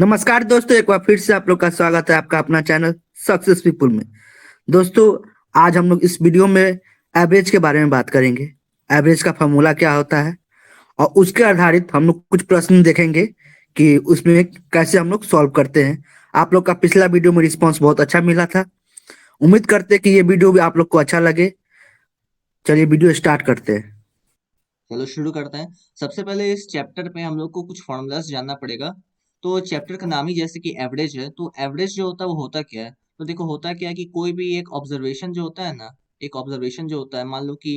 नमस्कार दोस्तों, एक बार फिर से आप लोग का स्वागत है आपका अपना चैनल सक्सेस पीपुल में। दोस्तों, आज हम लोग इस वीडियो में एवरेज के बारे में बात करेंगे। एवरेज का फॉर्मूला क्या होता है और उसके आधारित हम लोग कुछ प्रश्न देखेंगे कि उसमें कैसे हम लोग सॉल्व करते हैं। आप लोग का पिछला वीडियो में रिस्पांस बहुत अच्छा मिला था। उम्मीद करते हैं कि ये वीडियो भी आप लोग को अच्छा लगे। चलिए वीडियो स्टार्ट करते हैं। चलो शुरू करते हैं। सबसे पहले इस चैप्टर पे हम लोग को कुछ फॉर्मूलाज जानना पड़ेगा। तो चैप्टर का नाम ही जैसे कि एवरेज है, तो एवरेज जो होता है वो होता क्या है। तो देखो होता क्या है कि कोई भी एक ऑब्जर्वेशन जो होता है ना, एक ऑब्जर्वेशन जो होता है, मान लो कि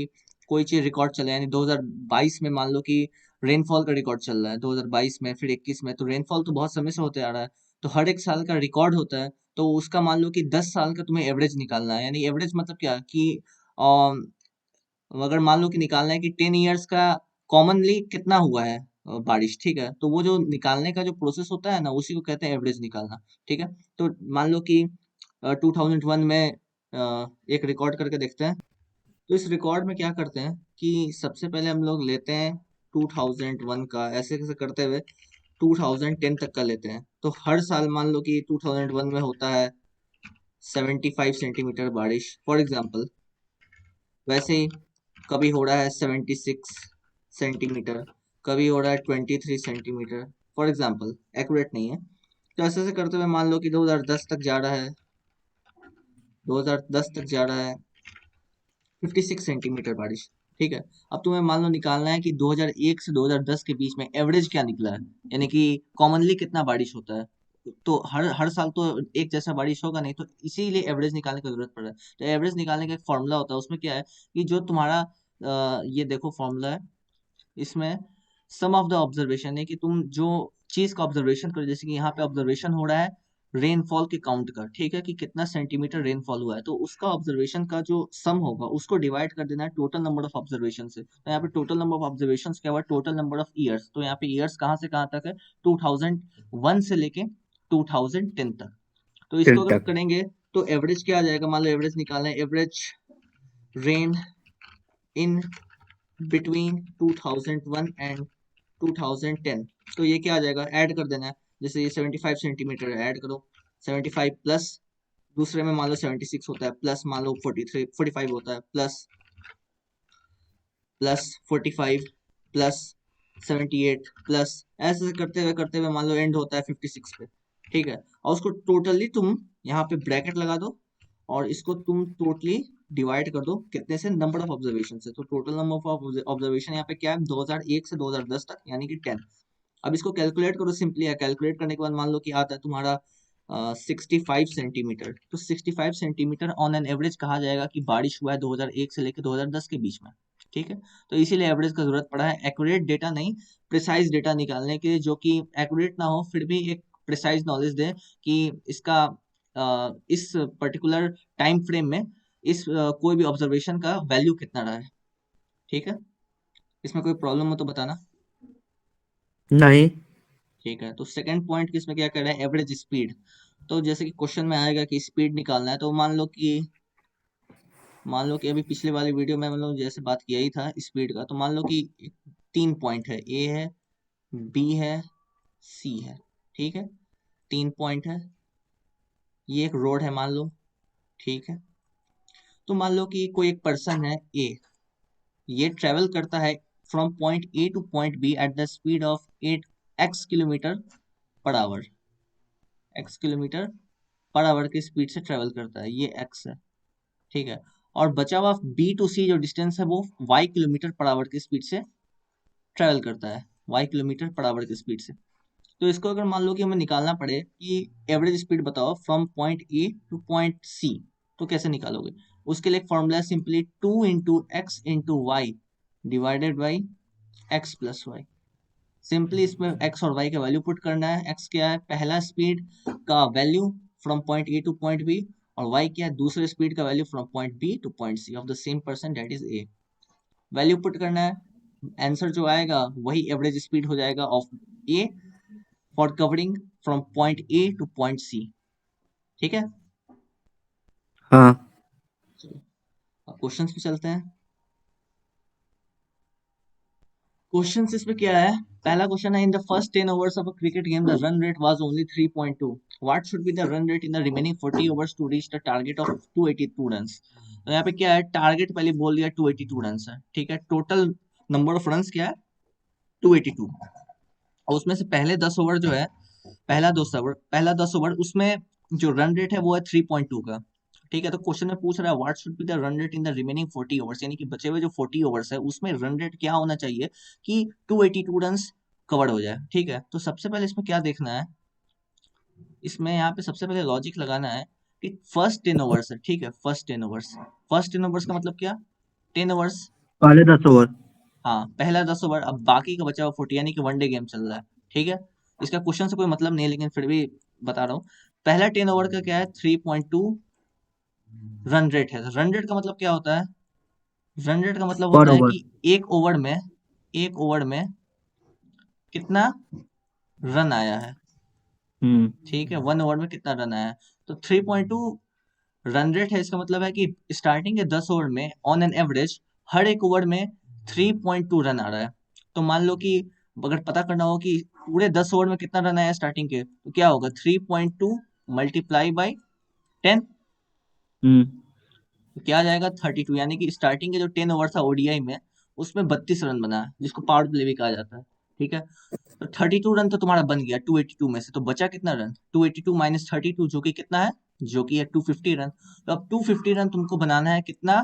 कोई चीज रिकॉर्ड चला है, यानी 2022 में मान लो कि रेनफॉल का रिकॉर्ड चल रहा है, 2022 में फिर 21 में, तो रेनफॉल तो बहुत समय से होते आ रहा है। तो हर एक साल का रिकॉर्ड होता है, तो उसका मान लो कि 10 साल का तुम्हें एवरेज निकालना है। यानी एवरेज मतलब क्या कि अगर मान लो कि निकालना है कि 10 ईयर्स का कॉमनली कितना हुआ है बारिश, ठीक है। तो वो जो निकालने का जो प्रोसेस होता है ना, उसी को कहते हैं एवरेज निकालना। ठीक है। तो मान लो कि 2001 में एक रिकॉर्ड करके देखते हैं। तो इस रिकॉर्ड में क्या करते हैं कि सबसे पहले हम लोग लेते हैं 2001 का, ऐसे कैसे करते हुए 2010 तक का लेते हैं। तो हर साल मान लो कि 2001 में होता है 75 सेंटीमीटर बारिश फॉर एग्जाम्पल। वैसे ही कभी हो रहा है 76 सेंटीमीटर, कभी हो रहा है 23 सेंटीमीटर फॉर एग्जाम्पल। एक्यूरेट नहीं है। तो ऐसे ऐसे करते हुए मान लो कि 2010 तक जा रहा है, 2010 तक जा रहा है 56 सेंटीमीटर बारिश। ठीक है। अब तुम्हें मान लो निकालना है कि 2001 से 2010 के बीच में एवरेज क्या निकला है, यानी कि कॉमनली कितना बारिश होता है। तो हर हर साल तो एक जैसा बारिश होगा नहीं, तो इसीलिए एवरेज निकालने की जरूरत पड़ रहा है। तो एवरेज निकालने का एक फॉर्मूला होता है, उसमें क्या है कि जो तुम्हारा ये देखो फॉर्मूला है, इसमें सम ऑफ द ऑब्जर्वेशन है कि तुम जो चीज का ऑब्जर्वेशन करो, जैसे कि यहाँ पे ऑब्जर्वेशन हो रहा है रेनफॉल के काउंट का, ठीक है, कि कितना सेंटीमीटर रेनफॉल हुआ है, तो उसका ऑब्जर्वेशन का जो सम होगा उसको डिवाइड कर देना है टोटल नंबर ऑफ ऑब्जर्वेशन से। तो यहाँ पे टोटल नंबर ऑफ ऑब्जर्वेशन क्या हुआ, टोटल नंबर ऑफ ईयर्स। तो यहाँ पे ईयर्स कहाँ से कहाँ तक है, 2001 से लेके 2010 तक। तो टिल इसको अगर तक। करेंगे तो एवरेज क्या आ जाएगा, मान लो एवरेज निकालना है, average rain in between 2001 and 2010। तो ये क्या आ जाएगा, ऐड कर देना है। जैसे ये 75 सेंटीमीटर है, ऐड करो 75 प्लस दूसरे में मान लो 76 होता है, प्लस मान लो 45 होता है, प्लस प्लस 45 प्लस 78 प्लस, ऐसे करते हुए मान लो एंड होता है 56 पे। ठीक है। और उसको टोटली तुम यहाँ पे ब्रैकेट लगा दो, और इसको तुम टोटली डिवाइड कर दो कितने से, नंबर ऑफ ऑब्जर्वेशन से। तो टोटल नंबर ऑफ ऑब्जर्वेशन यहाँ पे क्या है, 2001 से 2010 तक, यानी कि 10। अब इसको कैलकुलेट करो, सिंपली है। कैलकुलेट करने के बाद मान लो कि आता है तुम्हारा 65 सेंटीमीटर। तो 65 सेंटीमीटर ऑन एन एवरेज कहा जाएगा कि बारिश हुआ है 2001 से लेकर 2010 के बीच में। ठीक है। तो इसीलिए एवरेज का जरूरत पड़ा है, एक्यूरेट डेटा नहीं, प्रिसाइज डेटा निकालने के लिए, जो कि एक्यूरेट ना हो फिर भी एक प्रिसाइज नॉलेज दे कि इसका इस पर्टिकुलर टाइम फ्रेम में इस कोई भी ऑब्जर्वेशन का वैल्यू कितना रहा है। ठीक है। इसमें कोई प्रॉब्लम हो तो बताना। नहीं। ठीक है। तो सेकंड पॉइंट किस में क्या कर रहे हैं, एवरेज स्पीड। तो जैसे कि क्वेश्चन में आएगा कि स्पीड निकालना है, तो मान लो कि अभी पिछले वाली वीडियो में मतलब जैसे बात किया ही था स्पीड का, तो मान लो कि 3 पॉइंट है, ए है, बी है, सी है। ठीक है। 3 पॉइंट है, ये एक रोड है मान लो। ठीक है। तो मान लो कि कोई एक पर्सन है ए, ये ट्रेवल करता है from point A to point B at the speed of 8 x kilometre per hour. x kilometre per hour की स्पीड से ट्रेवल करता है, ये x है। ठीक है। और बचा हुआ बी टू सी जो डिस्टेंस है वो y किलोमीटर पर आवर की स्पीड से ट्रेवल करता है, y किलोमीटर पर आवर की स्पीड से। तो इसको अगर मान लो कि हमें निकालना पड़े कि एवरेज स्पीड बताओ from point A to point C, तो कैसे निकालोगे। उसके लिए एक फॉर्मूला है, simply 2 × x × y divided by x + y। Simply इसमें x और y का वैल्यू पुट करना है। x क्या है, पहला स्पीड का value from point A to point B, और y क्या है, दूसरे स्पीड का value from point B to point C of the same person that is a. Value put करना है, आंसर जो आएगा वही एवरेज स्पीड हो जाएगा of A for covering from point A to point C. ठीक है। हाँ। चलो अब क्वेश्चंस पे चलते हैं। क्वेश्चन इसमें क्या है? पहला क्वेश्चन है, in the first 10 overs of a cricket game the run rate was only 3.2, what should be the run rate in the remaining 40 overs to reach the target of 282 runs. तो यहाँ पे क्या है, टारगेट पहले बोल दिया 282 runs है, ठीक है। टोटल नंबर ऑफ रन्स क्या है? 282। और उसमें से पहले 10 ओवर जो है, पहला 10 ओवर उसमें जो रन रेट है वो है 3.2 का, ठीक है। तो क्वेश्चन में पूछ रहा है what should be the run rate in the remaining 40 overs, यानी कि बचे हुए जो 40 ओवर्स है उसमें रन रेट क्या होना चाहिए कि 282 रन्स कवर हो जाए, ठीक है। तो सबसे पहले इसमें क्या देखना है, इसमें यहाँ पे सबसे पहले लॉजिक लगाना है कि फर्स्ट 10 ओवर्स है, ठीक है। फर्स्ट 10 ओवर्स का मतलब क्या? 10 ओवर्स, पहले 10 ओवर। हाँ पहला 10 ओवर, अब बाकी का बचा हुआ 40, यानी कि वनडे गेम चल रहा है, ठीक है। इसका क्वेश्चन से कोई मतलब नहीं है, लेकिन फिर भी बता रहा हूँ। पहला 10 ओवर का क्या है? 3.2 रन रेट है। रन रेट का मतलब क्या होता है? रन रेट का मतलब पर होता है ओवर। कि एक ओवर में कितना रन आया है, हम्म। ठीक है। 1 ओवर में कितना रन आया है। तो 3.2 रन रेट है, इसका मतलब है कि स्टार्टिंग के 10 ओवर में ऑन एन एवरेज हर एक ओवर में 3.2 रन आ रहा है। तो मान लो कि अगर पता करना हो कि पूरे 10 ओवर में कितना रन आया स्टार्टिंग के, तो क्या होगा? 3.2 मल्टीप्लाई बाई 10, हम्म। तो क्या आ जाएगा? 32, यानी कि स्टार्टिंग के जो 10 ओवर था ओडीआई में, उसमें 32 रन बना है, जिसको पावर प्ले भी कहा जाता है, ठीक है। तो 32 रन तो तुम्हारा बन गया 282 में से, तो बचा कितना रन? 282 माइनस 32, जो कि कितना है? जो कि है 250 रन। तो अब 250 रन तुमको बनाना है कितना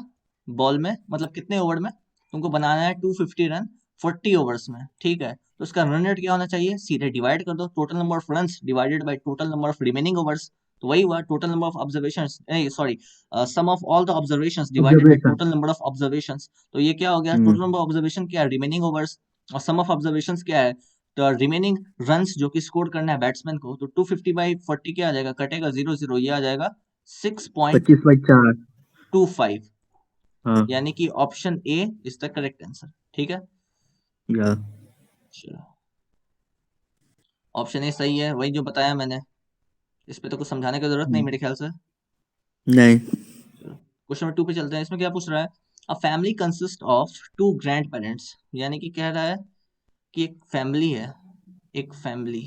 बॉल में, मतलब कितने ओवर में? तुमको बनाना है 250 रन 40 ओवर्स में, ठीक है। तो उसका रन रेट क्या होना चाहिए? सीधे डिवाइड कर दो, total number of run divided by total number of remaining overs. तो वही हुआ total number of observation, sorry, sum of all the observations divided by observation. total number of observations। तो ये क्या हो गया? हम्म। टोटल नंबर ऑब्जर्वेशन क्या है? Remaining overs. और सम ऑफ ऑब्जर्वेशंस क्या है? तो रिमेनिंग रन्स जो कि स्कोर करना है बैट्समैन को। तो 250/40 क्या आ जाएगा? कटेगा 0 0, ये आ जाएगा 25/4। 6.25, हाँ। यानी कि option A is the correct answer, ठीक है। या। चलो, ऑप्शन ए सही है, वही जो बताया मैंने। इस पे तो कुछ समझाने की जरूरत नहीं हम्म। मेरे ख्याल से। नहीं। चलो क्वेश्चन नंबर 2 पे चलते हैं। इसमें क्या पूछ रहा है? A family consist of two grandparents, यानी कि कह रहा है कि एक फैमिली है, एक फैमिली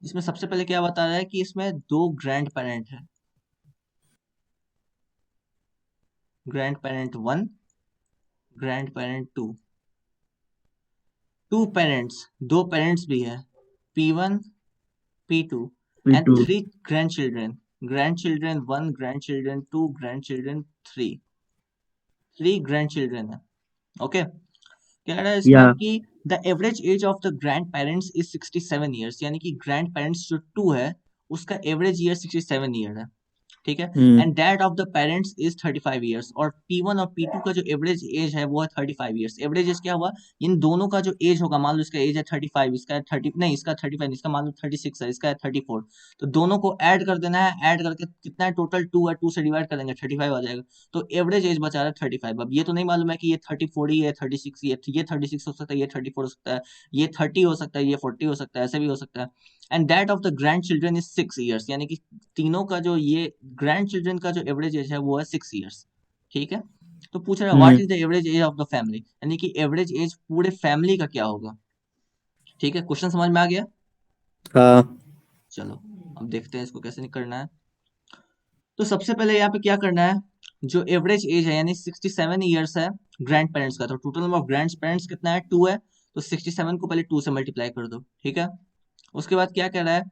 जिसमें सबसे पहले क्या बता रहा है कि इसमें दो ग्रैंड पेरेंट है। Grandparent one, grandparent two, two parents, दो पेरेंट्स भी है, P1 P2, and P2। Three grandchildren, grandchildren one, grandchildren two, grandchildren three, three grandchildren है, ओके। कह रहा है या। इसमें कि the average age of the grandparents is 67 years, यानी कि ग्रैंड पेरेंट्स जो टू है उसका एवरेज ईयर 67 ईयर है, ठीक है। Hmm. And that of the parents is 35 years, और P1 और P2 का जो एवरेज एज है वो है 35 ईयर्स। एवरेज एज क्या हुआ? इन दोनों का जो एज होगा, मान लो इसका एज है 35, इसका है 30, नहीं इसका 35, इसका मान लो 36 है, इसका है 34। तो दोनों को ऐड कर देना है, ऐड करके कितना है टोटल? 2 है, 2 से डिवाइड करेंगे 35 आ जाएगा। तो एवरेज एज बचा रहा है 35। अब ये तो नहीं मालूम है कि ये 34 ही है, 36, ये 36 हो सकता है, ये 34 हो सकता है, ये 30 हो सकता है, ये 40 हो सकता है, ऐसे भी हो सकता है। And that of the grand children is 6 years, यानी कि तीनों का जो ये ग्रैंड चिल्ड्रन का जो एवरेज एज है वो है 6 ईयर्स, ठीक है। तो पूछ रहा है what hmm. Is the average age of the family, यानी कि एवरेज एज पूरे फैमिली का क्या होगा, ठीक है। क्वेश्चन समझ में आ गया? हाँ। चलो अब देखते हैं इसको कैसे करना है। तो सबसे पहले यहाँ पे क्या करना है, जो एवरेज एज है यानी 67 ईयर्स है ग्रैंड पेरेंट्स का, तो total number of grand parents कितना है? 2 है। तो 67 को पहले 2 से मल्टीप्लाई कर दो, ठीक है। उसके बाद क्या कह रहा है?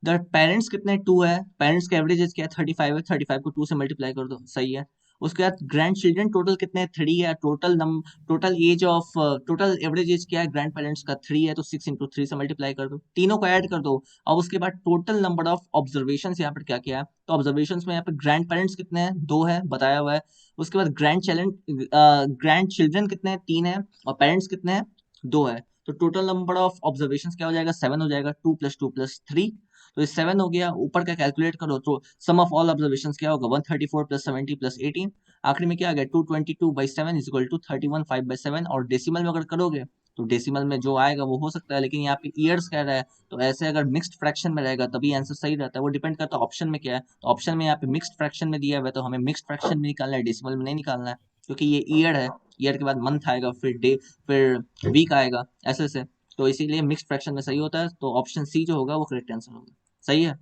द पेरेंट्स कितने? 2 है, पेरेंट्स का एवरेज एज क्या है? 35 है, 35 को 2 से मल्टीप्लाई कर दो, सही है। उसके बाद ग्रैंड चिल्ड्रन टोटल कितने? 3 है। Total age of total average age क्या है ग्रैंड पेरेंट्स का? 3 है, तो 6 इंटू 3 से मल्टीप्लाई कर दो, तीनों को ऐड कर दो। अब उसके बाद टोटल नंबर ऑफ ऑब्जर्वेशन यहाँ पर क्या क्या है? तो ऑब्जर्वेशन में यहाँ पे ग्रैंड पेरेंट्स कितने हैं? 2 है, बताया हुआ है। उसके बाद ग्रैंड चिल्ड्रन कितने हैं? 3 है। और पेरेंट्स कितने हैं? 2 है। तो टोटल नंबर ऑफ ऑब्जर्वेशन क्या हो जाएगा? 7 हो जाएगा, 2 + 2 + 3। तो ये 7 हो गया, ऊपर का कैलकुलेट करो तो सम ऑफ ऑल ऑब्जर्वेशंस क्या होगा? 134 + 70 + 18। आखिरी में क्या आ गया? 222/7 = 31/5/7। और डेसिमल में अगर करोगे तो डेसिमल में जो आएगा वो हो सकता है, लेकिन यहाँ पे ईयर्स कह रहा है, तो ऐसे अगर मिक्स्ड फ्रैक्शन में रहेगा तभी आंसर सही रहता है। वो डिपेंड करता है ऑप्शन में क्या है। तो ऑप्शन में यहाँ पे मिक्स्ड फ्रैक्शन में दिया हुआ है, तो हमें मिक्स्ड फ्रैक्शन में निकालना है, डेसिमल में नहीं निकालना है, क्योंकि ये ईयर है, ईयर के बाद मंथ आएगा, फिर डे, फिर वीक आएगा, ऐसे ऐसे। तो इसीलिए मिक्स्ड फ्रैक्शन में सही होता है, तो ऑप्शन सी जो होगा वो करेक्ट आंसर होगा। सही है।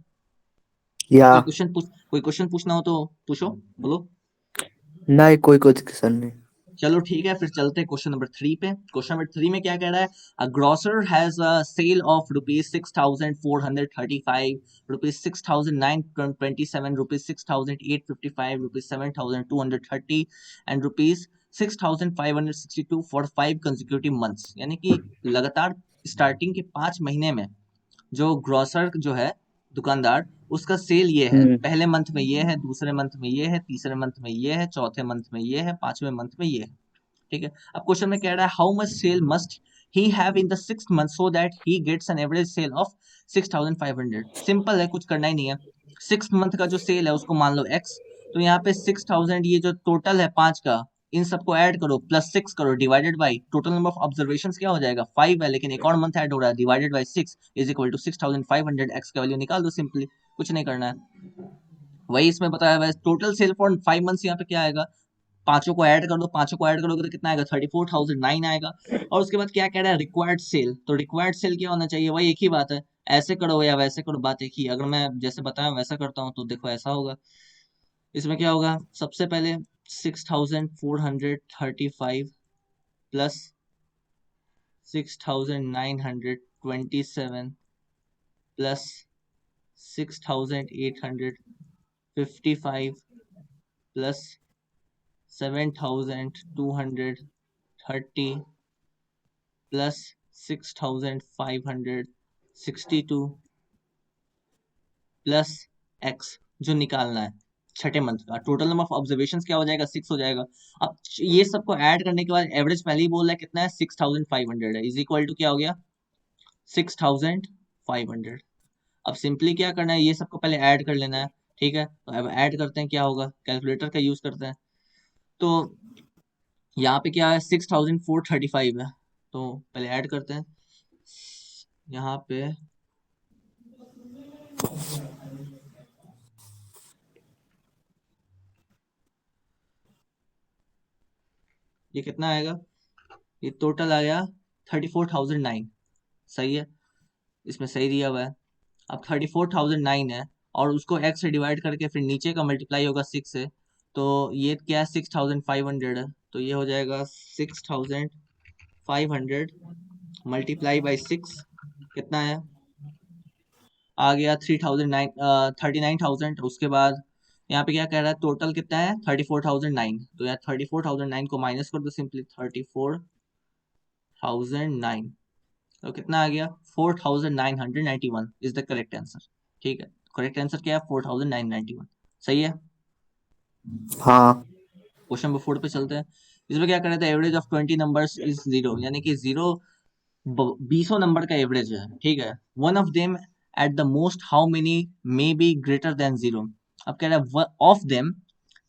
या कोई क्वेश्चन पूछना हो तो पूछो, बोलो। नहीं, कोई क्वेश्चन नहीं। चलो ठीक है, फिर चलते हैं क्वेश्चन नंबर 3 पे। क्वेश्चन नंबर 3 में क्या कह रहा है? A grocer has a sale of ₹6,435, ₹6,927, ₹6,855, ₹7,230 and ₹6,562 for 5 consecutive months. यानी कि लगातार स्टार्टिंग के 5 महीने में जो ग्रोसर जो है, दुकानदार, उसका सेल ये है, पहले मंथ में ये है, दूसरे मंथ में ये है, तीसरे मंथ में ये है, चौथे मंथ में ये है, पांचवें मंथ में ये है। ठीक है। अब क्वेश्चन में कह रहा है how much sale must he have in the 6th month so that he gets an average sale of 6,500। Simple है, कुछ करना ही नहीं है। 6th मंथ का जो सेल है उसको मान लो x, तो यहाँ पे 6,000, ये जो टोटल है 5 का, इन सबको ऐड करो, प्लस 6 करो, divided by total number of observations क्या हो जाएगा, 5 है, लेकिन एक और मंथ ऐड हो रहा है, divided by 6 is equal to 6,500। x का वैल्यू निकाल दो सिंपली, कुछ नहीं करना है। वही इसमें बताया हुआ है, टोटल सेल फॉर 5 मंथ्स, यहाँ पे क्या आएगा, पांचों को ऐड कर दो, पांचों को ऐड करोगे तो कितना आएगा, 34,009 आएगा। और उसके बाद क्या कह रहा है, रिक्वायर्ड सेल। तो रिक्वायर्ड सेल क्या होना चाहिए, वही एक ही बात है, ऐसे करो या वैसे करो, बात एक ही। अगर मैं जैसे बताया वैसा करता हूँ तो देखो ऐसा होगा। इसमें क्या होगा, सबसे पहले 6,435 plus 6,927 plus 6,855 plus 7,230 plus 6,562 plus x, जो निकालना है छठे मंथ का। टोटल नंबर ऑफ ऑब्जर्वेशंस क्या हो जाएगा, 6 हो जाएगा। अब ये सबको ऐड करने के बाद एवरेज पहले ही बोल रहा है कितना है, 6,500 है, इज इक्वल टू क्या हो गया, 6,500। अब सिंपली क्या करना है, ये सबको पहले ऐड कर लेना है। ठीक है, तो अब ऐड करते हैं, क्या होगा, कैलकुलेटर का यूज करते हैं। तो यहाँ पे क्या है, 6,435 है, तो पहले ऐड करते हैं। यहाँ पे ये कितना आएगा, ये टोटल आ गया 34,009। सही है, इसमें सही दिया हुआ है। अब 34,009 है, और उसको x से डिवाइड करके फिर नीचे का मल्टीप्लाई होगा 6 से, तो ये क्या है, 6,500 है, तो ये हो जाएगा 6,500 मल्टीप्लाई बाई 6, कितना है, आ गया 39,000। उसके बाद यहाँ पे क्या कह रहा है, टोटल कितना है, 34,009। तो यहाँ 34,009 को माइनस कर दो सिंपली, 34,009, तो कितना आ गया, 4,991 इज द करेक्ट आंसर। ठीक है, करेक्ट आंसर क्या है, 4,991। सही है। हाँ। क्वेश्चन नंबर 4 पे चलते हैं। इसमें क्या कर रहे थे, एवरेज ऑफ 20 नंबर्स इज 0, यानी कि 0 20 नंबर का एवरेज है। ठीक है, one of them at the most how many may be greater than 0। अब कह रहा है of them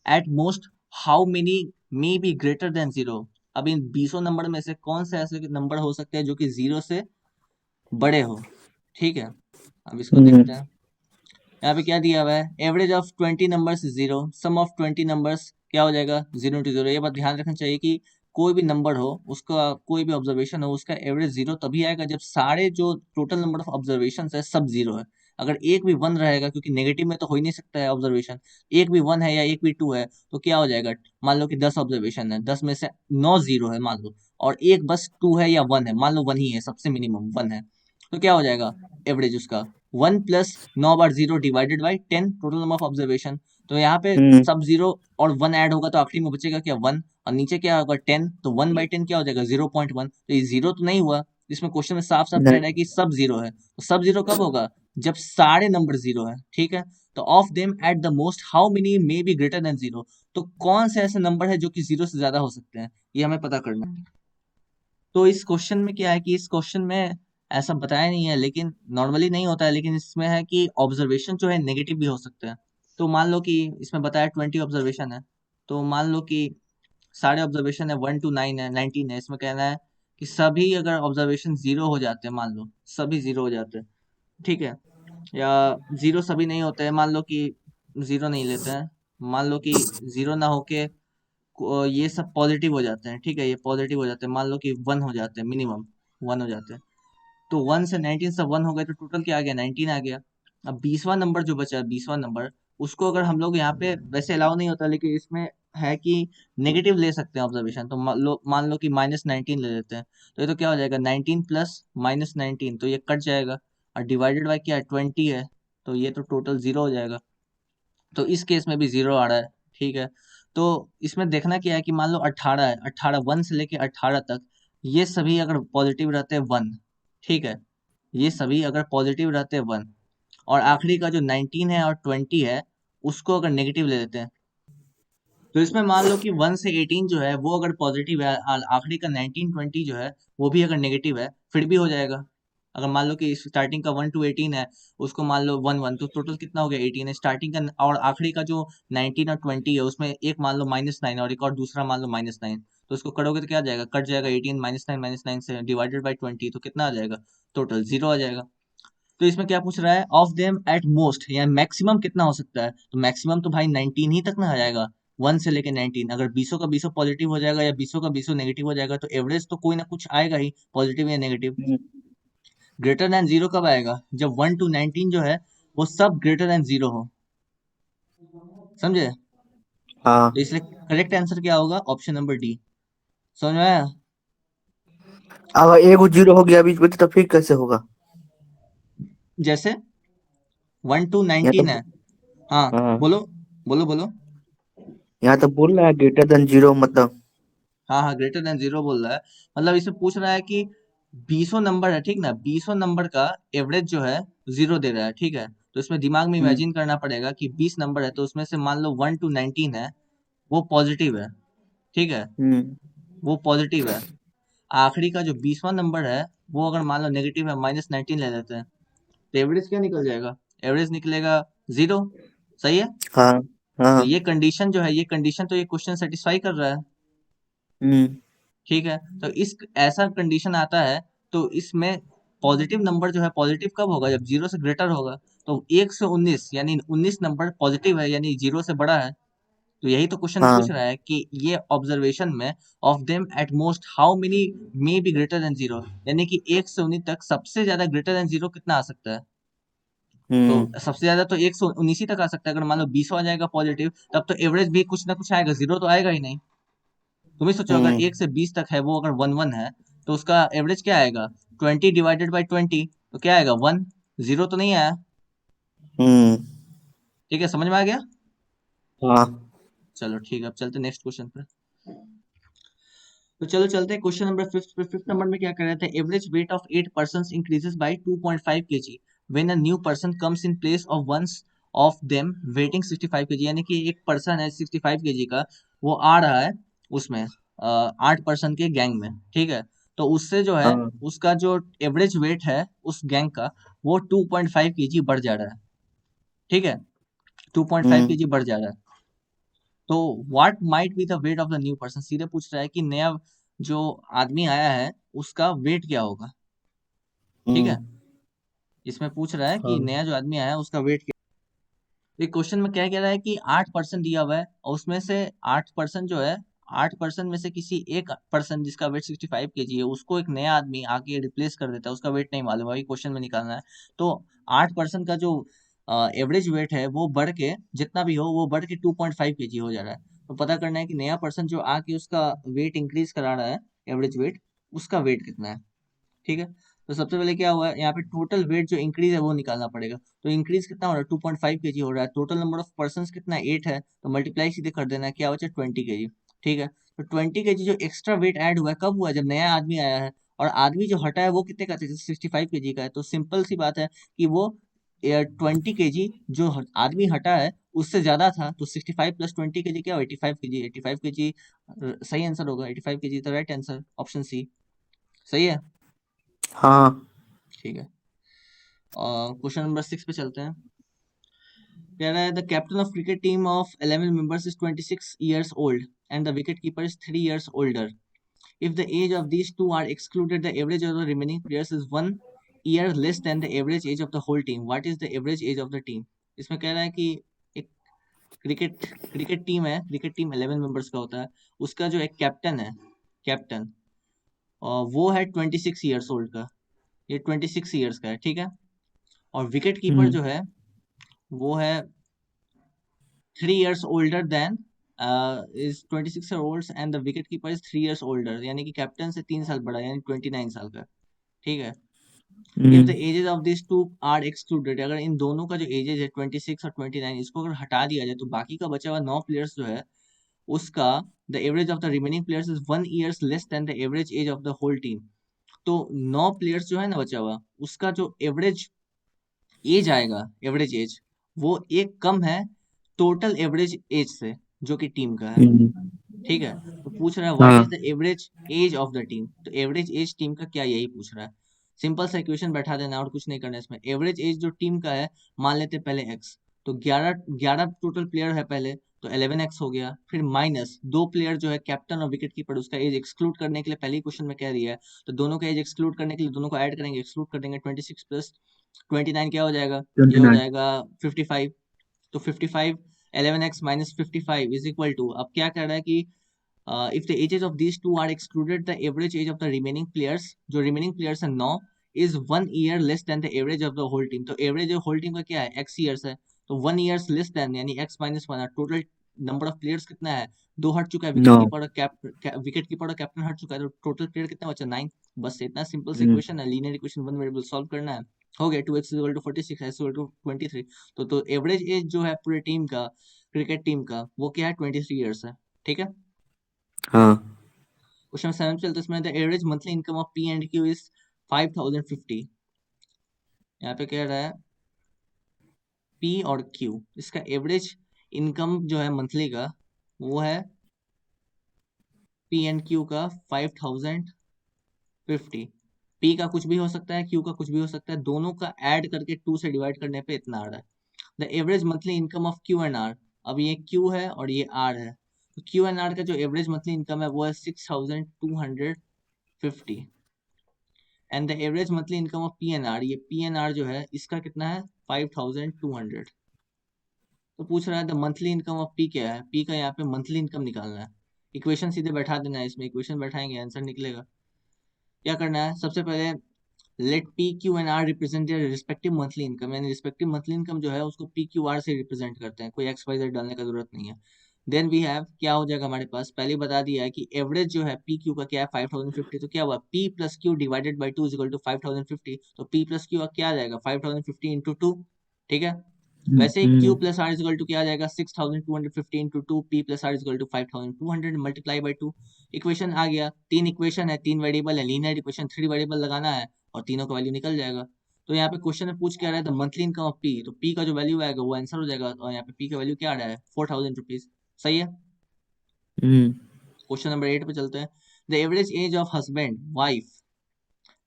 at most how many may be greater than 0। अब इन 20 नंबर में से कौन से ऐसे नंबर हो सकते हैं जो कि 0 से बड़े हो। ठीक है, अब इसको हम्म। देखते हैं। यहाँ पे क्या दिया हुआ है, average of 20 numbers zero, sum of 20 numbers क्या हो जाएगा, 0 into 0। ये बात ध्यान रखनी चाहिए कि कोई भी नंबर हो, उसका कोई भी ऑब्जर्वेशन हो, उसका एवरेज 0 तभी आएगा जब सारे जो टोटल नंबर ऑफ ऑब्जर्वेशन है सब 0 है। अगर एक भी 1 रहेगा, क्योंकि नेगेटिव में तो हो ही नहीं सकता है ऑब्जर्वेशन, एक भी 1 है या एक भी 2 है, तो क्या हो जाएगा, मान लो कि 10 ऑब्जर्वेशन है, 10 में से 9 0 है मान लो, और एक बस 2 है या 1 है, मान लो 1 ही है, सबसे मिनिमम 1 है, तो क्या हो जाएगा, एवरेज उसका 1 plus 9 bar 0 divided by 10 total number of observation. तो यहाँ पे हम्म। सब 0 और 1 ऐड होगा, तो आखिरी में बचेगा क्या, 1, और नीचे क्या होगा 10, तो 1/10 क्या हो जाएगा, 0.1। तो ये 0 तो नहीं हुआ, इसमें क्वेश्चन में साफ साफ कह रहा है कि सब 0 है। तो सब 0 कब होगा, जब सारे नंबर 0 है। ठीक है, तो of them at the most how many may be greater than 0, तो कौन से ऐसे नंबर है जो कि 0 से ज्यादा हो सकते हैं, ये हमें पता करना है। तो इस क्वेश्चन में क्या है कि इस क्वेश्चन में ऐसा बताया नहीं है, लेकिन नॉर्मली नहीं होता है, लेकिन इसमें है कि ऑब्जर्वेशन जो है नेगेटिव भी हो सकते हैं। तो मान लो कि इसमें बताया 20 ऑब्जर्वेशन है, तो मान लो कि सारे ऑब्जर्वेशन है 1 to 9 है, 19 है, इसमें कहना है कि सभी अगर ऑब्जर्वेशन 0 हो जाते हैं, मान लो सभी 0 हो जाते हैं, ठीक है, या 0 सभी नहीं होते हैं, मान लो कि 0 नहीं लेते हैं, मान लो कि 0 ना होके ये सब पॉजिटिव हो जाते हैं, ठीक है, ये पॉजिटिव हो जाते हैं, मान लो कि 1 हो जाते हैं, मिनिमम 1 हो जाते हैं। तो 1 से 19 सब 1 हो गए, तो टोटल क्या आ गया, 19 आ गया। अब 20वां नंबर जो बचा, 20वां नंबर, उसको अगर हम लोग यहाँ पे, वैसे अलाउ नहीं होता लेकिन इसमें है कि नेगेटिव ले सकते हैं ऑब्जर्वेशन, तो मान लो कि -19 ले लेते हैं। तो ये तो क्या हो जाएगा, 19 प्लस -19, तो ये कट जाएगा, और डिवाइडेड बाय क्या है, 20 है, तो ये तो टोटल 0 हो जाएगा। तो इस केस में भी 0 आ रहा है, ठीक है। तो इसमें देखना क्या है कि मान लो 18 है, 18 1 से लेके 18 तक, ये सभी अगर पॉजिटिव रहते हैं 1, ठीक है, ये सभी अगर पॉजिटिव रहते हैं 1, और आखिरी का जो 19 है और 20 है, उसको अगर नेगेटिव ले लेते हैं, तो इसमें मान लो कि 1 से 18 जो है वो अगर पॉजिटिव है, और आखिरी का 19 20 जो है वो भी अगर नेगेटिव है, फिर भी हो जाएगा। अगर मान लो कि स्टार्टिंग का 1 to 18 है, उसको मान लो 1 1, तो टोटल कितना हो गया, 18 है स्टार्टिंग का, और आखिरी का जो 19 और 20 है, उसमें एक मान लो -9 और एक और दूसरा मान लो -9, तो उसको करोगे तो क्या आ जाएगा, कट जाएगा 18 -9 से डिवाइडेड बाई 20, तो कितना आ जाएगा, टोटल 0 आ जाएगा। तो इसमें क्या पूछ रहा है, ऑफ देम एट मोस्ट, या मैक्सिमम कितना हो सकता है, तो मैक्सिमम तो भाई 19 ही तक ना आ जाएगा, 1 से लेके 19। अगर बीसों का बीसों पॉजिटिव हो जाएगा या बीसों का बीसों नेगेटिव हो जाएगा, तो एवरेज तो कोई ना कुछ आएगा ही, पॉजिटिव या नेगेटिव। हम्म, ग्रेटर देन जीरो कब आएगा, जब 1 to 19 जो है वो सब ग्रेटर देन जीरो हो, समझे। हाँ। तो इसलिए करेक्ट आंसर क्या होगा, ऑप्शन नंबर डी। समझ में आया। अब एक 0 हो गया बीच में, तो फिर कैसे होगा? जैसे 1 to यहाँ तो 19 है। हाँ, हाँ, बोलो बोलो बोलो। यहाँ तो बोल रहा है ग्रेटर देन 0, मतलब। हाँ हाँ, ग्रेटर देन जीरो बोल रहा है, मतलब इसे पूछ रहा है कि बीसों नंबर है, ठीक ना, बीसों नंबर का एवरेज जो है 0 दे रहा है, ठीक है। तो इसमें दिमाग में हम्म। इमेजिन करना पड़ेगा कि 20 नंबर है, तो उसमें से मान लो 1 to 19 है, वो पॉजिटिव है, ठीक है, हम्म। वो पॉजिटिव है। आखिरी का जो 20वां नंबर है, वो अगर मान लो नेगेटिव है, -19 ले लेते हैं, तो एवरेज क्या निकल जाएगा, एवरेज निकलेगा 0। सही है। हाँ। तो हाँ। ये कंडीशन जो है, ये कंडीशन तो ये क्वेश्चन सेटिस्फाई कर रहा है, हम्म। ठीक है। तो इस ऐसा कंडीशन आता है, तो इसमें पॉजिटिव नंबर जो है, पॉजिटिव कब होगा, जब 0 से ग्रेटर होगा। तो 1 से 19 यानी 19 नंबर पॉजिटिव है, यानी 0 से बड़ा है। तो यही तो क्वेश्चन पूछ हाँ। रहा है कि ये ऑब्जर्वेशन में, of them at most how many may be greater than 0, यानी कि 1 से 19 तक सबसे ज्यादा ग्रेटर देन 0 कितना आ सकता है। तो हम्म। सबसे ज्यादा तो 1 से 19 ही तक आ सकता है। अगर मान लो 20 आ जाएगा पॉजिटिव, तब तो एवरेज भी कुछ ना कुछ आएगा, 0 तो आएगा ही नहीं। तुम ही सोचो, अगर हम्म। 1 से 20 तक है, वो अगर 1 1 है, तो उसका एवरेज क्या आएगा, 20 डिवाइडेड बाई 20, तो क्या आएगा, 1। 0 तो नहीं आया। हम्म। ठीक है, समझ में आ गया। हाँ। चलो ठीक है, अब चलते नेक्स्ट क्वेश्चन पे। तो चलो चलते हैं क्वेश्चन नंबर फिफ्थ पे। फिफ्थ नंबर में क्या कर रहे थे, average weight of 8 person increases by 2.5 kg when a new person comes in place of once of them weighing 65 kg, यानी कि एक पर्सन है 65 kg का, वो आ रहा है उसमें 8 पर्सन के गैंग में, ठीक है। तो उससे जो है, हाँ। उसका जो एवरेज वेट है उस गैंग का, वो 2.5 kg बढ़ जा रहा है, ठीक है, 2.5 हम्म। kg बढ़ जा रहा है। तो what might be the weight of the new person, सीधे पूछ रहा है कि नया जो आदमी आया है उसका वेट क्या होगा, ठीक है। हम्म। इसमें पूछ रहा है कि हाँ। नया जो आदमी आया है उसका वेट क्या। तो क्वेश्चन में क्या कह रहा है कि 8 पर्सन दिया हुआ है, और उसमें से 8 पर्सन जो है, 8 पर्सन में से किसी एक पर्सन जिसका वेट 65 kg है, उसको एक नया आदमी आके रिप्लेस कर देता है, उसका वेट नहीं मालूम है, वही क्वेश्चन में निकालना है। तो 8 पर्सन का जो एवरेज वेट है, वो बढ़ के जितना भी हो, वो बढ़ के 2.5 kg हो जा रहा है। तो पता करना है कि नया पर्सन जो आके उसका वेट इंक्रीज करा रहा है, एवरेज वेट, उसका वेट कितना है, ठीक है। तो सबसे पहले क्या हुआ है, यहाँ पे टोटल वेट जो इंक्रीज है वो निकालना पड़ेगा। तो इंक्रीज कितना हो रहा है, 2.5 kg हो रहा है। टोटल नंबर ऑफ पर्सन कितना है, 8 है, तो मल्टीप्लाई सीधे कर देना है, क्या बचा, 20 kg, ठीक है। तो 20 kg जो एक्स्ट्रा वेट ऐड हुआ है, कब हुआ है, जब नया आदमी आया है। और आदमी जो हटा है वो कितने का था, 65 kg का है। तो सिंपल सी बात है कि वो 20 kg जो आदमी हटा है उससे ज्यादा था। तो 65 प्लस 20 kg क्या हो, 85 kg। 85 kg सही आंसर होगा, 85 kg the right answer, option C सही है। हाँ। ठीक है, क्वेश्चन नंबर 6 पे चलते हैं। कह रहा है the captain of cricket team of 11 members is 26 years old and the wicket keeper is 3 years older. If the age of these two are excluded, the average of the remaining players is 1 year less than the average age of the whole team. What is the average age of the team? इसमें कह रहा है कि एक cricket cricket team है, cricket team 11 members का होता है। उसका जो एक कैप्टन है, कैप्टन, वो है 26 ईयर्स ओल्ड का, ये 26 ईयर्स का है, ठीक है। और विकेट कीपर हम्म जो है वो है 3 years older than is 26 year olds and the wicket keeper is 3 years older, यानी कि कैप्टन से 3 साल बड़ा, यानी 29 साल का, ठीक है। If the hmm ages of this two are excluded, अगर इन दोनों का जो एजेस है 26 और 29, इसको अगर हटा दिया जाए तो बाकी का बचा हुआ 9 प्लेयर्स जो है उसका the average of the remaining players is 1 years less than the average age of the whole team. तो 9 प्लेयर्स जो है ना बचा हुआ, उसका जो एवरेज एज आएगा, एवरेज एज, वो एक कम है टोटल एवरेज एज से जो कि टीम का है, हम्म, ठीक है। तो पूछ रहा है व्हाट हाँ is the average age of the team, तो एवरेज एज टीम का क्या, यही पूछ रहा है। सिंपल सा इक्वेशन बैठा देना और कुछ नहीं करना है इसमें। एवरेज एज जो टीम का है, मान लेते हैं पहले एक्स, तो 11 टोटल प्लेयर है पहले, तो 11x हो गया। फिर माइनस 2 प्लेयर जो है कैप्टन और विकेट कीपर, उसका एज एक्सक्लूड करने के लिए पहले ही क्वेश्चन में कह दिया है, तो दोनों का एज एक्सक्लूड करने के लिए दोनों को ऐड करेंगे, एक्सक्लूड कर देंगे। 26 + 29 क्या हो जाएगा, ये हो 29। जाएगा 55। तो 55, 11x minus 55 is equal to, अब क्या कर रहा है कि if the ages of these two are excluded, the average age of the remaining players, जो remaining players है 9, is 1 year less than the average of the whole team। तो average whole team का क्या है, x years है, तो 1 years less than यानी x minus 1 है। टोटल नंबर ऑफ प्लेयर्स कितना है, 2 हट चुका है, विकेट 9। कीपर और विकेट कीपर और कैप्टन हट चुका है, तो टोटल प्लेयर कितना बचा, 9। बस इतना सिंपल सा हम्म इक्वेशन है, linear equation, one variable solve करना है, हो गया। 2x equal to 46, x equal to 23। तो एवरेज एज जो है पूरे टीम का, क्रिकेट टीम का, वो क्या है, 23 ईयर्स है, ठीक है। हाँ क्वेश्चन 7 चलते हैं, इसमें the average monthly income of P and Q is 5050। यहाँ पे कह रहा है पी और क्यू, इसका एवरेज इनकम जो है मंथली का, वो है पी एंड क्यू का 5050। पी का कुछ भी हो सकता है, क्यू का कुछ भी हो सकता है, दोनों का ऐड करके 2 से डिवाइड करने पे इतना आ रहा है। The average monthly income of Q and R, अब ये क्यू है और ये आर है, तो क्यू एंड आर का जो एवरेज मंथली इनकम है वो है 6250। And the average monthly income of P and R, ये पी एन आर जो है इसका कितना है, 5200। तो पूछ रहा है the monthly income of P क्या है, पी का यहाँ पे मंथली इनकम निकालना है। इक्वेशन सीधे बैठा देना है, इसमें इक्वेशन बैठाएंगे आंसर निकलेगा। क्या करना है, सबसे पहले let P Q and R represent their respective monthly income, यानी रिस्पेक्टिव मंथली इनकम जो है उसको पी क्यू आर से रिप्रेजेंट करते हैं, कोई एक्स वाई जेड डालने का जरूरत नहीं है। देन वी हैव, क्या हो जाएगा हमारे पास, पहले ही बता दिया है कि एवरेज जो है पी क्यू का क्या है, 5050। तो क्या हुआ, P plus Q divided by 2 is equal to 5050। तो पी प्लस क्यू क्या आ जाएगा, 5050 इंटू 2, ठीक है। वैसे ही Q plus R is equal to क्या आ जाएगा, 6250 into 2, P plus R is equal to 5200 multiply by 2। Equation आ गया, 3 इक्वेशन है, 3 वेरिएबल है, लीनियर इक्वेशन, 3 वेरिएबल लगाना है और तीनों का वैल्यू निकल जाएगा। तो यहाँ पे क्वेश्चन में पूछ क्या रहा है, the monthly income of P, तो पी का जो वैल्यू आएगा वो आंसर हो जाएगा, और यहाँ पे पी का वैल्यू क्या आ रहा है, 4000 रुपीज। सही है। हम्म क्वेश्चन नंबर 8 पे चलते हैं। The average age of husband, wife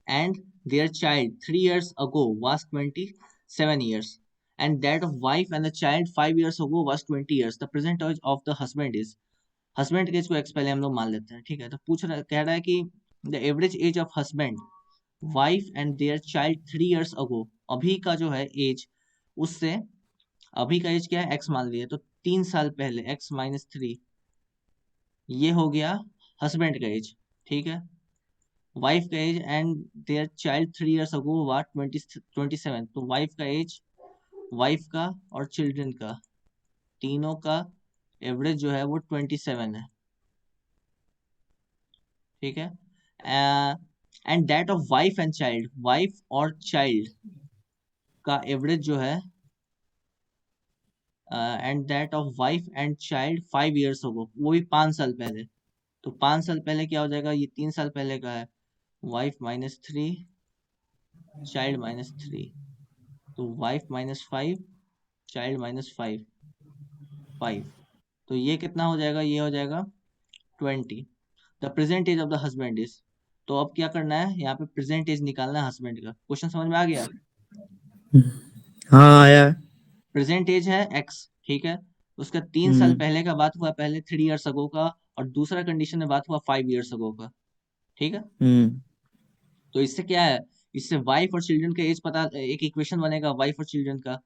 and their child 3 years ago was 27 years, and that of wife and the child 5 years ago was 20 years। The present age of the husband is, husband के as को x पहले हम लोग मान लेते हैं, ठीक है। तो पूछ रहा, कह रहा है कि the average age of husband, wife and their child 3 years ago, अभी का जो है एज, उससे अभी का एज क्या है, एक्स मान लिए, तो 3 साल पहले एक्स माइनस 3, ये हो गया हस्बैंड का एज, ठीक है। वाइफ का age and their child 3 years ago वा 27, तो वाइफ का एज, वाइफ का और चिल्ड्रन का, तीनों का एवरेज जो है वो 27 है, ठीक है। And that of wife and child, wife और चाइल्ड का एवरेज जो है, and that of wife and child 5 years ago, वो भी 5 साल पहले। तो 5 साल पहले क्या हो जाएगा, ये 3 साल पहले का है, वाइफ माइनस 3, चाइल्ड माइनस 3, तो वाइफ माइनस 5, चाइल्ड माइनस 5, 5। तो ये कितना हो जाएगा, ये हो जाएगा 20। The present age of the husband is, तो अब क्या करना है, यहाँ पे प्रेजेंट एज निकालना है हस्बैंड का। क्वेश्चन समझ में आ गया। हाँ आया। प्रेजेंट एज है एक्स, ठीक है। उसका 3 साल हम्म पहले का बात हुआ, पहले 3 years ago का, और दूसरा कंडीशन में बात हुआ 5 years ago का, ठीक है। हम्म तो इससे क्या है, इससे वाइफ और चिल्ड्रन का एज पता, एक इक्वेशन बनेगा वाइफ और चिल्ड्रन का।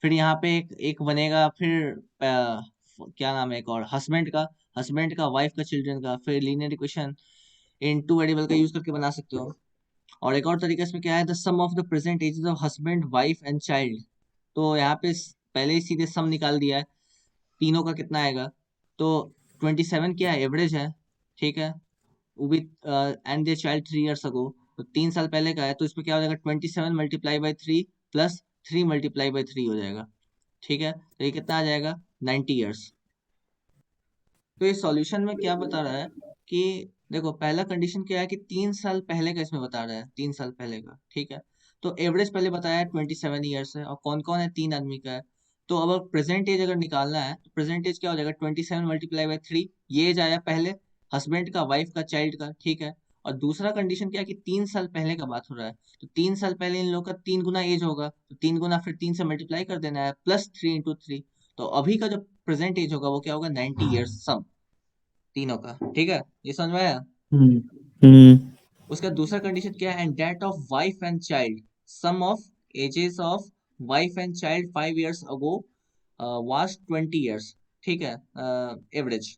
फिर यहाँ पे एक बनेगा, फिर क्या नाम है, एक और हस्बैंड का, वाइफ का, चिल्ड्रन का, फिर linear equation in two variable का यूज करके बना सकते हो। और एक और तरीका इसमें क्या है, the sum of the present ages of husband, wife and child. तो यहाँ पे पहले ही सीधे सम निकाल दिया है, तीनों का कितना आएगा। तो 27 क्या है, एवरेज है, ठीक है, वो भी and their child 3 years ago, तो 3 साल पहले का है, तो इसमें क्या हो जाएगा, 27 × 3 प्लस 3 × 3 हो जाएगा, ठीक है, तो ये कितना आ जाएगा, 90 ईयर्स। तो ये सॉल्यूशन में क्या बता रहा है कि देखो, पहला कंडीशन क्या है कि 3 साल पहले का इसमें बता रहा है, 3 साल पहले का, ठीक है। तो एवरेज पहले बताया है 27 ईयर्स है, और कौन कौन है, 3 आदमी का है। तो अब प्रेजेंट एज अगर निकालना है, तो प्रेजेंट एज क्या हो जाएगा, 27 × 3, ये एज आया पहले हस्बैंड का, वाइफ का, चाइल्ड का, ठीक है। और दूसरा कंडीशन क्या है कि 3 साल पहले का बात हो रहा है, तो 3 साल पहले इन लोगों का 3 गुना एज होगा, तो 3 गुना फिर 3 से मल्टीप्लाई कर देना है, +3 × 3। तो अभी का जो प्रेजेंट एज होगा वो क्या होगा, 90 ईयर्स सम, तीनों का, ठीक है, ये समझ में आया। हम्म। हम्म। उसका दूसरा कंडीशन क्या है, and that of wife and child, sum of ages of wife and child 5 years ago was 20 years, ठीक है, एवरेज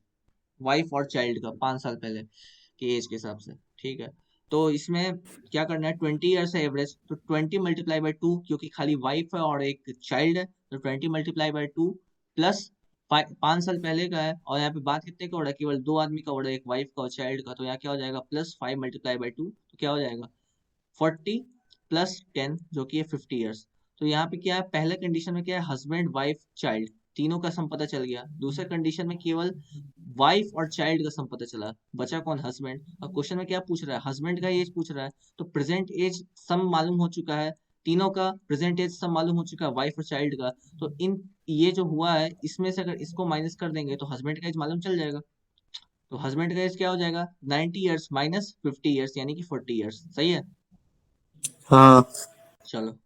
वाइफ और चाइल्ड का 5 साल पहले के एज के हिसाब से, ठीक है। तो इसमें क्या करना है, 20 ईयर्स है एवरेज, तो 20 × 2, क्योंकि खाली वाइफ है और एक चाइल्ड है, तो 20 × 2 प्लस 5 साल पहले का है, और यहाँ पे बात कितने का हो रहा है, केवल 2 आदमी का हो रहा है, एक वाइफ का और चाइल्ड का, तो यहाँ क्या हो जाएगा, +5 × 2, तो क्या हो जाएगा, 40 + 10, जो कि है 50 ईयर्स। तो यहाँ पे क्या है, पहले कंडीशन में क्या है, हस्बैंड, वाइफ, चाइल्ड, तीनों का सम पता चल गया। दूसरे कंडीशन में केवल वाइफ और चाइल्ड का सम पता चला, बचा कौन, हस्बैंड। अब क्वेश्चन में क्या पूछ रहा है, हस्बैंड का एज पूछ रहा है, तो प्रेजेंट एज सम मालूम हो चुका है, तीनों का प्रेजेंट एज सम मालूम हो चुका है, वाइफ और चाइल्ड का। तो इन ये जो हुआ है, इसमें से अगर इसको माइनस कर देंगे तो हस्बैंड का एज मालूम चल जाएगा। तो हस्बैंड का एज क्या हो जाएगा, 90 ईयर्स माइनस 50 ईयर्स, यानी कि 40 ईयर्स, सही है। हाँ। चलो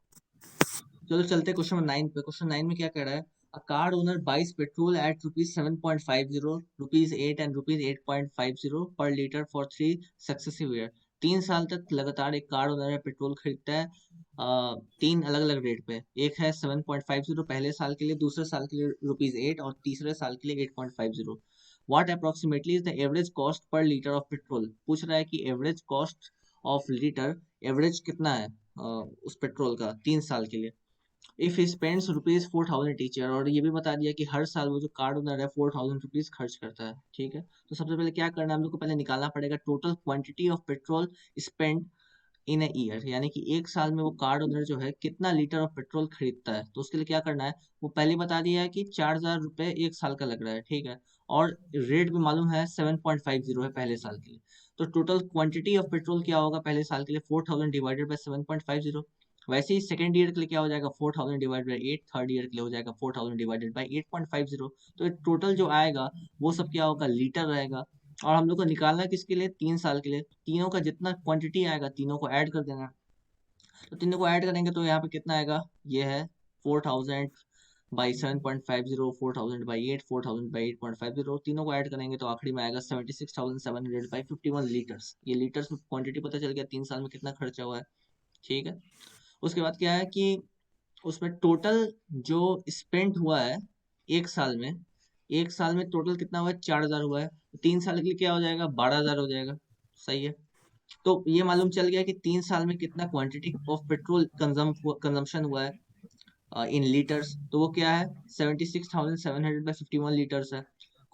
चलो चलते क्वेश्चन 9 पे। क्वेश्चन 9 में क्या कह रहा है, a car owner buys petrol at ₹7.50, ₹8 and ₹8.50 per litre for 3 successive year. 3 साल तक लगातार एक कार ओनर है पेट्रोल खरीदता है, 3 अलग अलग रेट पे। एक है 7.50 पहले साल के लिए, दूसरे साल के लिए ₹8 और तीसरे साल के लिए 8.50। What approximately is the average cost per litre of petrol. पूछ रहा है कि average cost of litre, average कितना है उस पेट्रोल का 3 साल के लिए। If he spends ₹4,000 each year, और ये भी बता दिया कि हर साल वो जो कार्ड ओनर है ₹4,000 खर्च करता है, ठीक है। तो सबसे पहले क्या करना है, हम लोग को पहले निकालना पड़ेगा total quantity of petrol spend in a year, यानी कि एक साल में वो कार्ड ओनर जो है कितना लीटर ऑफ पेट्रोल खरीदता है। तो उसके लिए क्या करना है, वो पहले बता दिया है कि ₹4,000 एक साल का लग रहा है, ठीक है, और रेट भी मालूम है 7.50 है पहले साल के लिए। तो टोटल क्वांटिटी ऑफ पेट्रोल क्या होगा पहले साल के लिए, 4,000 डिवाइडेड बाई 7.50। वैसे ही सेकंड ईयर के लिए क्या हो जाएगा, 4,000 डिवाइडेड बाई 8, थर्ड ईयर के लिए हो जाएगा 4,000 डिवाइडेड बाई 8.50। तो टोटल जो आएगा वो सब क्या होगा, लीटर रहेगा। और हम लोग को निकालना किसके लिए, 3 साल के लिए। तीनों का जितना क्वांटिटी आएगा तीनों को ऐड कर देना। तो तीनों को ऐड करेंगे तो यहाँ पे कितना आएगा, ये है 4,000 बाई 7.50, 4,000 बाई 8, 4,000 बाई 8.50, तीनों को ऐड करेंगे तो आखिरी में आएगा 76,700 बाई 51 लीटर्स। ये लीटर्स में क्वांटिटी पता चल गया 3 साल में कितना खर्चा हुआ है, ठीक है। उसके बाद क्या है कि उसमें टोटल जो स्पेंड हुआ है एक साल में, एक साल में टोटल कितना हुआ है, 4,000 हुआ है। तो 3 साल के लिए क्या हो जाएगा, 12,000 हो जाएगा, सही है। तो ये मालूम चल गया कि 3 साल में कितना क्वांटिटी ऑफ पेट्रोल कंजम्पशन हुआ है इन लीटर्स। तो वो क्या है, 76,700 बाई 51 लीटर्स है।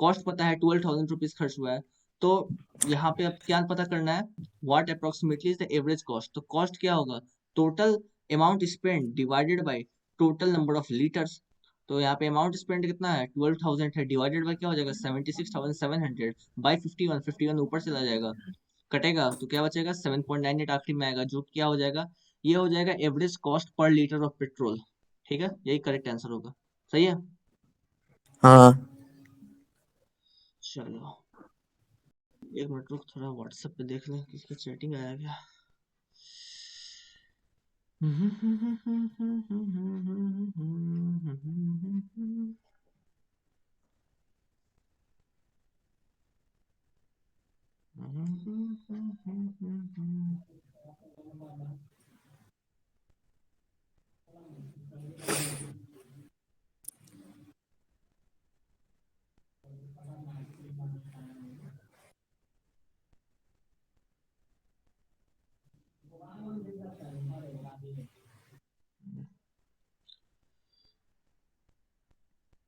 कॉस्ट पता है, ₹12,000 खर्च हुआ है। तो यहाँ पे अब क्या पता करना है, what approximately is the average cost. तो कॉस्ट क्या होगा, total amount spend divided by total number of litres. तो यहाँ पे अमाउंट स्पेंड कितना है, 12,000 है, डिवाइडेड बाय क्या हो जाएगा, 76,700 बाई 51, 51 ऊपर चला जाएगा, कटेगा तो क्या बचेगा, 7.98 आखिरी में आएगा, जो क्या हो जाएगा, ये हो जाएगा average cost per litre of petrol, ठीक है, यही करेक्ट आंसर होगा, सही है। हाँ। चलो एक मिनट रुक, थोड़ा व्हाट्सएप पे देख लें किसका चैटिंग आया क्या।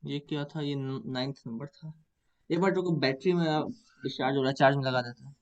ये क्या था, ये 9th नंबर था। एक बार रुको, बैटरी में डिस्चार्ज हो रहा है, चार्ज में लगा देता हूँ।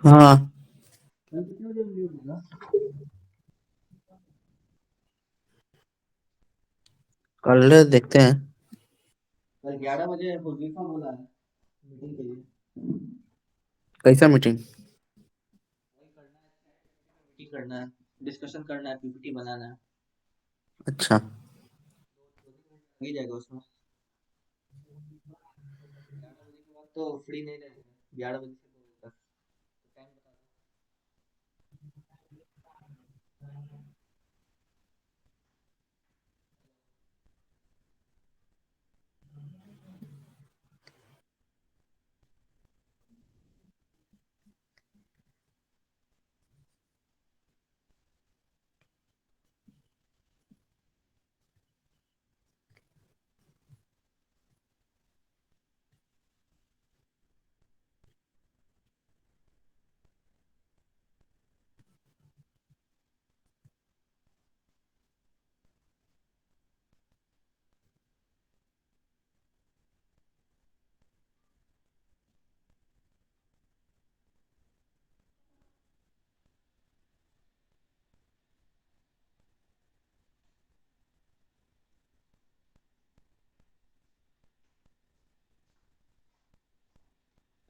हाँ, कल कितने बजे वीडियो होगा? कल देखते हैं। कल 11 बजे हुजैफा बोला है मीटिंग के लिए। कैसा मीटिंग? वही करना है, मीटिंग करना है, डिस्कशन करना है, पीपीटी बनाना है। अच्छा। 2 3 घंटे लग ही जाएगा उसमें। 11 बजे के बाद तो फ्री नहीं रहेगा, 11 बजे से 2 बजे तक। तो टाइम बता दो।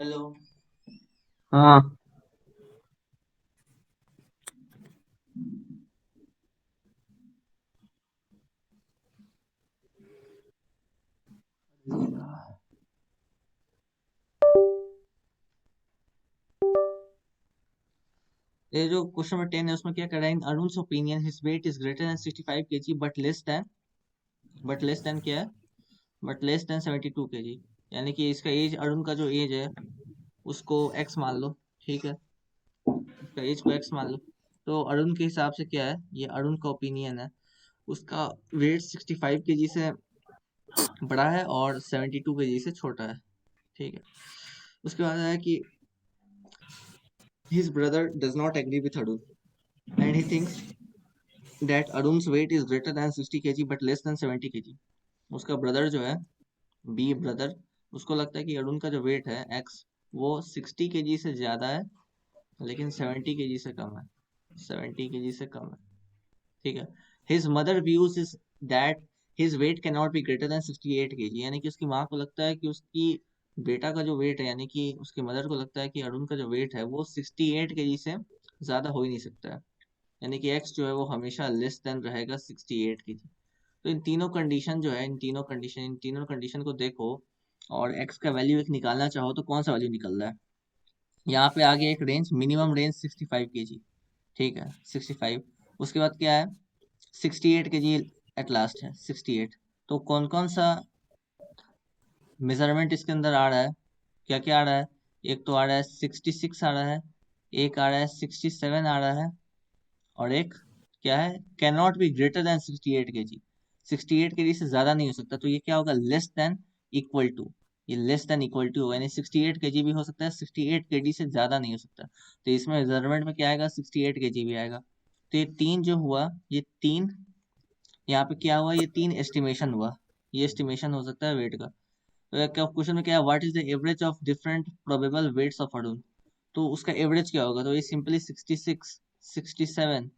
हेलो। हाँ, ये जो क्वेश्चन नंबर 10 है उसमें क्या कर रहा है, in Arun's opinion his weight is greater than 65 KG but less than क्या है, बट लेस देन 72 केजी। यानी कि इसका एज, अरुण का जो एज है उसको एक्स मान लो। ठीक है, इसका एज को एक्स मान लो। तो अरुण के हिसाब से क्या है, ये अरुण का ओपिनियन है, उसका वेट 65 केजी से बड़ा है और 72 केजी से छोटा है। ठीक है, उसके बाद है कि his brother does not agree with Arun and he thinks that Arun's weight is greater than 60 kg but less than 70 kg। उसका ब्रदर जो है, बी ब्रदर, उसको लगता है कि अरुण का जो वेट है एक्स, वो 60 केजी से ज्यादा है लेकिन 70 केजी से कम है, 70 केजी से कम है। ठीक है, his mother views is that his weight can not be greater than 68 KG. यानी कि उसकी माँ को लगता है कि उसकी बेटा का जो वेट है, यानी कि उसकी मदर को लगता है कि अरुण का जो वेट है वो 68 केजी से ज्यादा हो ही नहीं सकता है। यानी कि एक्स जो है वो हमेशा लेस देन रहेगा 68 केजी। तो इन तीनों कंडीशन जो है, इन तीनों कंडीशन को देखो और एक्स का वैल्यू एक निकालना चाहो तो कौन सा वैल्यू निकल रहा है। यहाँ पे आ गया एक रेंज, मिनिमम रेंज 65 केजी। ठीक है, 65। उसके बाद क्या है, 68 केजी एट लास्ट है, 68। तो कौन कौन सा मेजरमेंट इसके अंदर आ रहा है, क्या क्या आ रहा है, एक तो आ रहा है 66 आ रहा है, एक आ रहा है 67 आ रहा है, और एक क्या है, can not be greater than 68 KG. 68 KG से ज्यादा नहीं हो सकता, तो ये क्या होगा, लेस देन इक्वल टू। ये लेस देन इक्वल टू, यानी 68 kg भी हो सकता है, 68 kg से ज्यादा नहीं हो सकता। तो इसमें मेजरमेंट में क्या आएगा, 68 kg भी आएगा। तो ये तीन जो हुआ, ये तीन यहाँ पे क्या हुआ, ये तीन एस्टिमेशन हुआ, ये एस्टिमेशन हो सकता है वेट का। तो क्या क्वेश्चन में क्या है, what is the average of different probable weights of Arun. तो उसका एवरेज क्या होगा, तो ये सिंपली 66, 67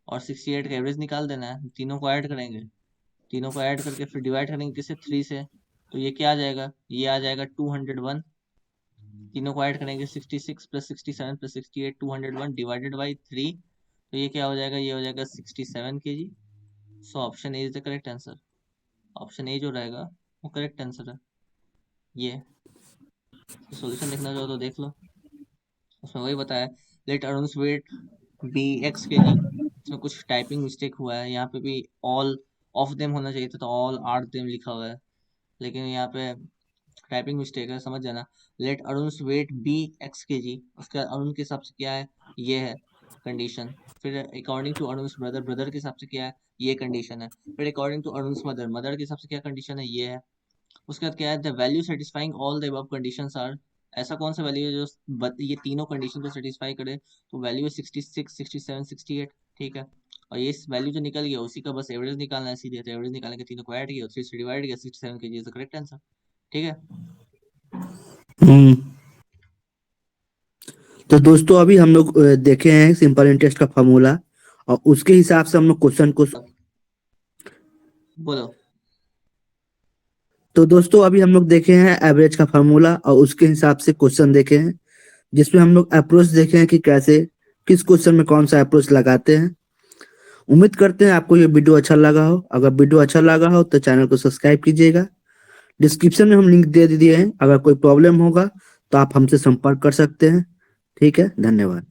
और 68 का एवरेज निकाल देना है, तीनों को ऐड करेंगे, तीनों को ऐड करके फिर डिवाइड करेंगे किससे, 3 से। तो ये क्या आ जाएगा, ये आ जाएगा 201, तीनों को ऐड करेंगे 66 प्लस 67 प्लस 68, 201 डिवाइडेड बाई 3। तो ये क्या हो जाएगा, ये हो जाएगा 67 kg। So option A is the correct answer. Option A जो रहेगा वो करेक्ट आंसर है। ये सॉल्यूशन देखना चाहो तो देख लो, उसमें वही बताया, लेट अरुण्स वेट बी एक्स के जी। इसमें कुछ टाइपिंग मिस्टेक हुआ है, यहाँ पे भी ऑल ऑफ देम होना चाहिए था, तो ऑल आर देम लिखा हुआ है, लेकिन यहाँ पे टाइपिंग मिस्टेक है, समझ जाना। लेट अरुण्स वेट बी एक्स के जी, उसके बाद अरुण के हिसाब से क्या है, ये है कंडीशन। फिर अकॉर्डिंग टू अरुण्स ब्रदर, ब्रदर के हिसाब से क्या है, ये कंडीशन है। फिर अकॉर्डिंग टू अरुण्स मदर, मदर के हिसाब से क्या कंडीशन है, ये है। उसके बाद क्या है, the value satisfying all the above conditions are, ऐसा कौन सा वैल्यू है जो ये तीनों कंडीशन को सेटिस्फाई करे। तो वैल्यू है 66, 67, 68, ठीक है। और ये वैल्यू जो निकल गया उसी का बस एवरेज निकालना है सीधे, तो एवरेज निकालने के तीनों को ऐड किया, 3 से डिवाइड किया, 67 kg is the correct answer, ठीक है। हम्म। तो दोस्तों अभी हम लोग देखे हैं सिंपल इंटरेस्ट का फॉर्मूला, और उसके हिसाब से हम लोग क्वेश्चन को। बोलो। तो दोस्तों अभी हम लोग देखे हैं एवरेज का फार्मूला, और उसके हिसाब से क्वेश्चन देखे हैं, जिसमें हम लोग अप्रोच देखे हैं कि कैसे किस क्वेश्चन में कौन सा अप्रोच लगाते हैं। उम्मीद करते हैं आपको ये वीडियो अच्छा लगा हो। अगर वीडियो अच्छा लगा हो तो चैनल को सब्सक्राइब कीजिएगा। डिस्क्रिप्शन में हम लिंक दे दिए हैं, अगर कोई प्रॉब्लम होगा तो आप हमसे संपर्क कर सकते हैं। ठीक है, धन्यवाद।